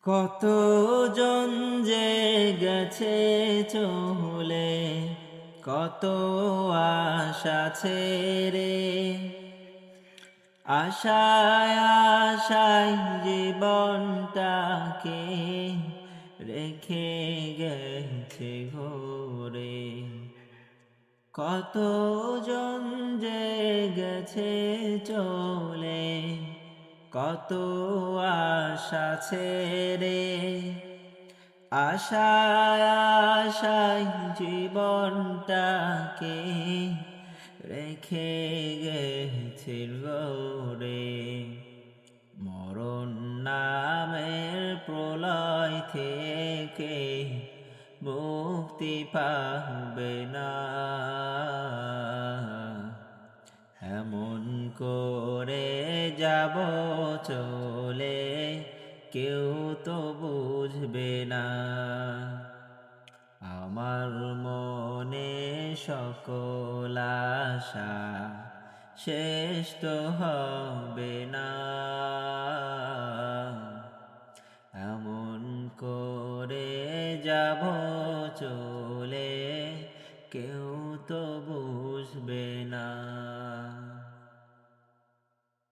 কত জন যে গেছে চলে, কত আশা ছেড়ে, আশায় আশায় জীবনটাকে রেখে গেছে ঘোরে। কত জন যে গেছে চলে, কত আশা ছেড়ে, আশায় আশায় জীবনটাকে রেখে গেছে গৌরে। মরণ নামের প্রলয় থেকে মুক্তি পাবে না, এমন করে যাব চলে, কেউ তো বুঝবে না। আমার মনে সকল আশা শেষ তো হবে না, এমন করে যাব চলে, কেউ তো বুঝবে না।